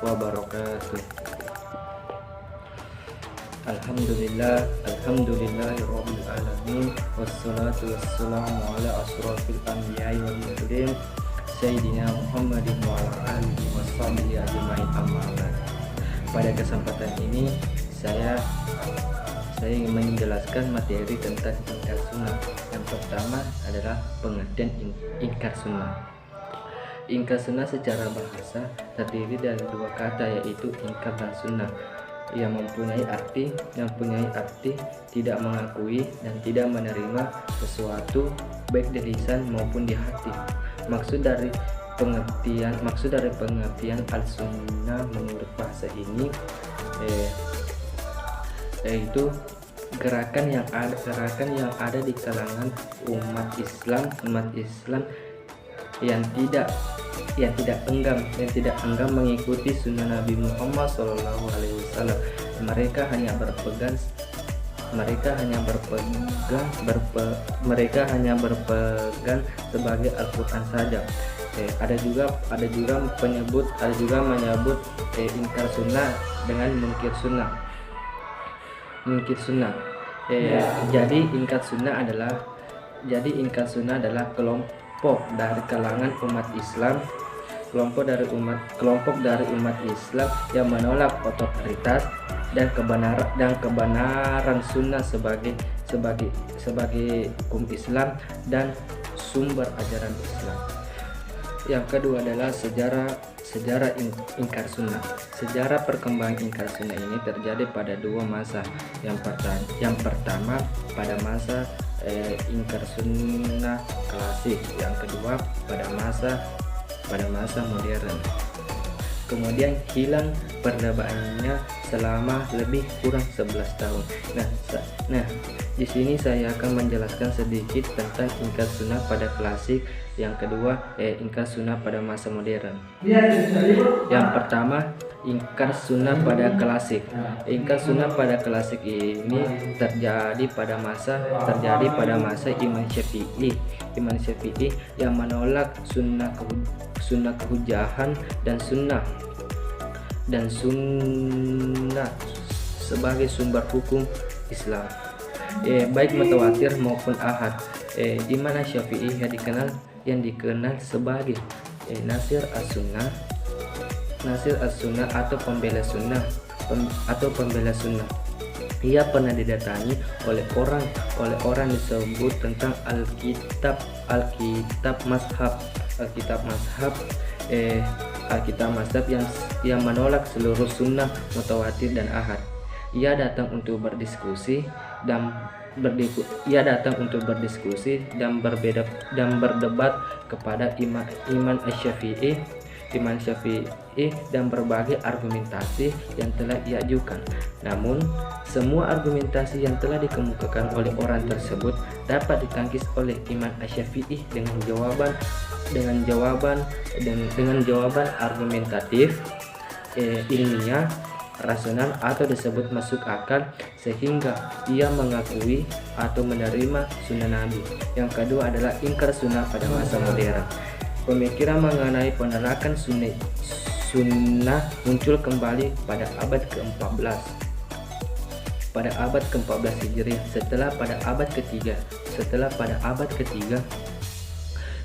wabarakatuh. Alhamdulillahirabbil alamin, wassalatu wassalamu ala asrofil anbiya'i wal mursalin sayyidina Muhammadin wa ala alihi washabihi ajmain, amma ba'd. Pada kesempatan ini saya ingin menjelaskan materi tentang ingkar sunnah. Yang pertama adalah pengertian ingkar sunnah. Ingkar sunnah secara bahasa terdiri dari dua kata, yaitu ingkar dan sunnah, yang mempunyai arti tidak mengakui dan tidak menerima sesuatu baik di lisan maupun di hati. Maksud dari pengertian al-sunnah menurut bahasa ini yaitu gerakan yang ada di kalangan umat Islam yang tidak enggan mengikuti sunnah Nabi Muhammad SAW. Mereka hanya berpegang sebagai Al-Quran saja. Ada juga menyebut ingkar sunnah dengan munkir sunnah. Jadi ingkar sunnah adalah kelompok dari kalangan umat Islam, kelompok dari umat Islam yang menolak otoritas dan kebenaran sunnah sebagai hukum Islam dan sumber ajaran Islam. Yang kedua adalah sejarah ingkar sunnah. Sejarah perkembangan ingkar sunnah ini terjadi pada dua masa. Yang pertama pada masa ingkar sunnah klasik, yang kedua pada masa modern. Kemudian hilang perdebatannya selama lebih kurang 11 tahun. Nah, di sini saya akan menjelaskan sedikit tentang ingkar sunnah pada klasik, yang kedua ingkar sunnah pada masa modern. Yang pertama, ingkar sunnah pada klasik. Ingkar sunnah pada klasik ini terjadi pada masa Imam Syafi'i yang menolak sunnah kehujahan dan sunnah sebagai sumber hukum Islam, baik mutawatir maupun ahad, di mana Syafi'i yang dikenal sebagai Nasir as-Sunnah atau pembela sunnah. Ia pernah didatangi oleh orang disebut tentang Alkitab mazhab yang menolak seluruh sunnah mutawatir dan ahad. Ia datang untuk berdiskusi dan berdebat kepada Imam Syafi'i dan berbagai argumentasi yang telah ia ajukan. Namun, semua argumentasi yang telah dikemukakan oleh orang tersebut dapat ditangkis oleh Imam Syafi'i dengan jawaban argumentatif, ilmiah, rasional atau disebut masuk akal, sehingga ia mengakui atau menerima sunnah Nabi. Yang kedua adalah ingkar sunnah pada masa modern. Pemikiran mengenai penolakan sunnah muncul kembali pada abad ke-14 Hijriah. Setelah pada abad ketiga,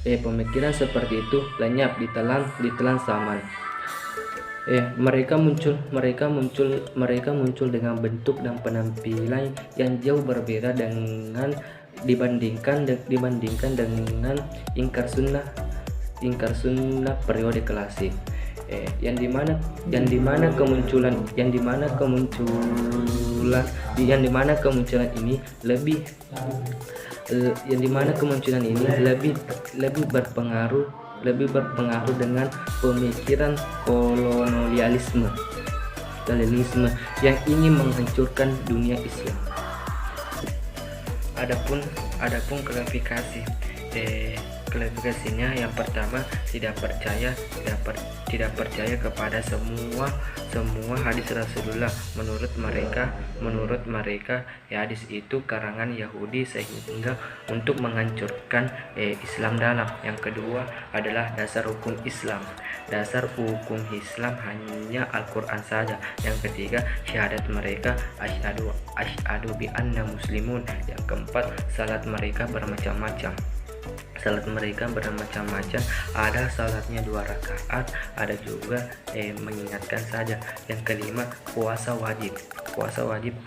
pemikiran seperti itu lenyap ditelan zaman. Mereka muncul dengan bentuk dan penampilan yang jauh berbeda dibandingkan dengan ingkar sunnah periode klasik, yang dimana kemunculan ini lebih berpengaruh dengan pemikiran kolonialisme yang ingin menghancurkan dunia Islam. Adapun klarifikasi, klarifikasinya. Yang pertama, tidak percaya kepada semua hadis Rasulullah. Menurut mereka hadis itu karangan Yahudi sehingga untuk menghancurkan Islam dalam. Yang kedua adalah dasar hukum Islam. Dasar hukum Islam hanya Al-Quran saja. Yang ketiga, syahadat mereka asyhadu bi anna muslimun. Yang keempat, salat mereka bermacam-macam. Ada salatnya 2 rakaat, ada juga mengingatkan saja. Yang kelima, puasa wajib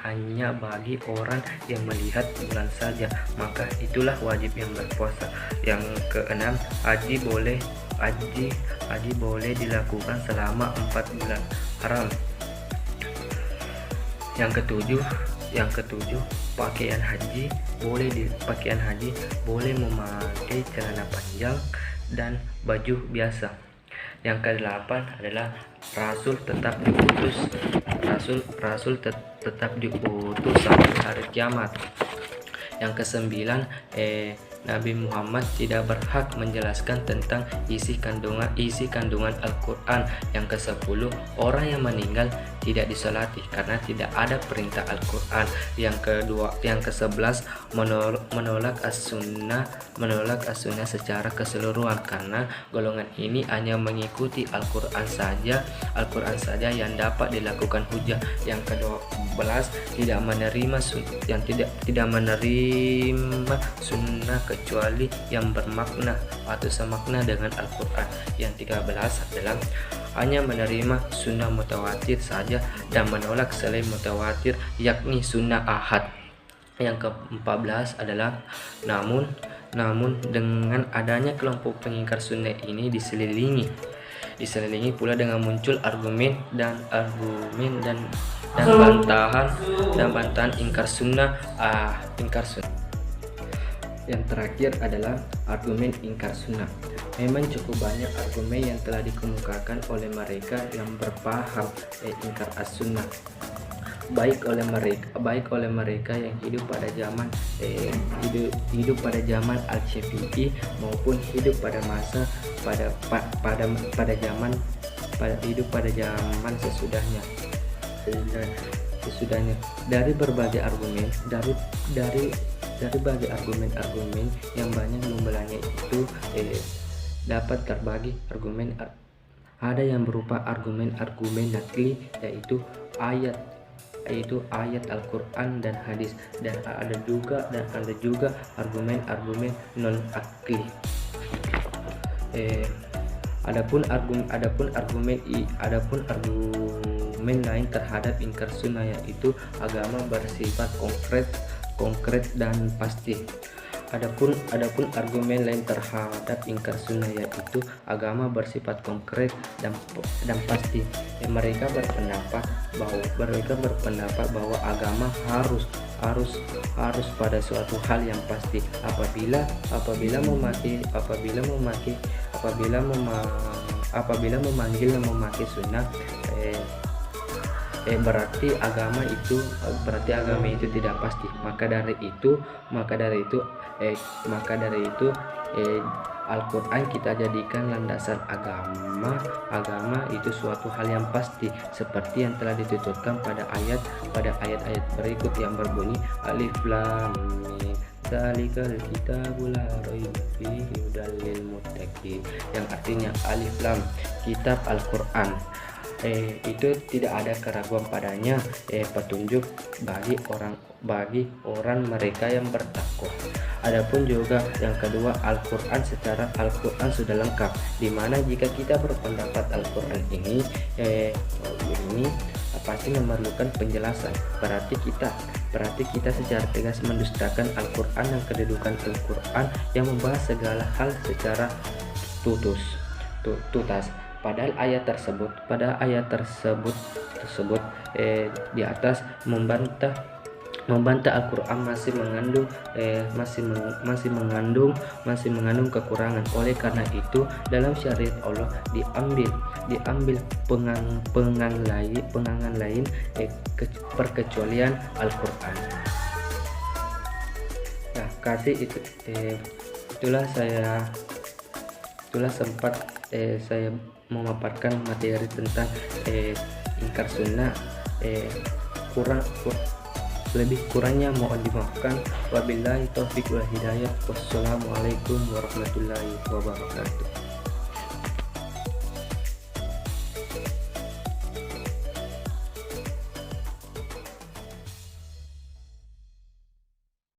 hanya bagi orang yang melihat bulan saja, maka itulah wajib yang berpuasa. Yang keenam, haji boleh dilakukan selama 4 bulan haram. Yang ketujuh, pakaian haji boleh memakai celana panjang dan baju biasa. Yang kedelapan adalah Rasul tetap diutus sampai hari kiamat. Yang kesembilan, Nabi Muhammad tidak berhak menjelaskan tentang isi kandungan Al-Quran. Yang ke-10, orang yang meninggal tidak disolati karena tidak ada perintah Al-Quran. Yang ke-11, menolak as-sunnah secara keseluruhan karena golongan ini hanya mengikuti Al-Quran saja yang dapat dilakukan hujah. Yang ke-12, tidak menerima sunnah kecuali yang bermakna atau semakna dengan Al-Quran. Yang 13 adalah hanya menerima sunnah mutawatir saja dan menolak selain mutawatir, yakni sunnah ahad. Yang ke-14 adalah namun dengan adanya kelompok pengingkar sunnah ini diselingi pula dengan muncul argumen dan bantahan ingkar sunnah. Yang terakhir adalah argumen ingkar sunnah. Memang cukup banyak argumen yang telah dikemukakan oleh mereka yang berpaham ingkar as-sunnah, baik oleh mereka yang hidup pada zaman Al-Syafi'i maupun hidup pada zaman sesudahnya. Dari berbagai argumen yang banyak jumlahnya itu dapat terbagi argumen. Ada yang berupa argumen nakli, yaitu ayat Al-Quran dan hadis, dan ada juga argumen non akli. Adapun argumen lain terhadap ingkar sunnah, yaitu agama bersifat konkret dan pasti. Adapun argumen lain terhadap ingkar sunnah, yaitu agama bersifat konkret dan pasti. Mereka berpendapat bahwa agama harus pada suatu hal yang pasti. Apabila memakai sunnah, berarti agama itu tidak pasti. Maka dari itu Al-Quran kita jadikan landasan agama itu suatu hal yang pasti, seperti yang telah dituturkan pada ayat-ayat berikut yang berbunyi Alif Lam Mim Dzalikal kitabul la raiba fihi hudal lil muttaqin, yang artinya Alif Lam, kitab Al-Quran, itu tidak ada keraguan padanya, petunjuk bagi orang mereka yang bertakwa. Adapun juga yang kedua, Al-Quran sudah lengkap, dimana jika kita berpendapat Al-Quran ini pasti memerlukan penjelasan, berarti kita secara tegas mendustakan Al-Quran dan kedudukan Al-Quran yang membahas segala hal secara tuntas. Padahal ayat tersebut di atas membantah Al-Quran masih mengandung kekurangan. Oleh karena itu, dalam syariat Allah diambil pengangan lain perkecualian Al-Quran. Nah, itulah sempat saya memaparkan materi tentang ingkar sunnah. Lebih kurangnya mohon dimaafkan. Wabillahi taufiq wal hidayah. Wassalamualaikum warahmatullahi wabarakatuh.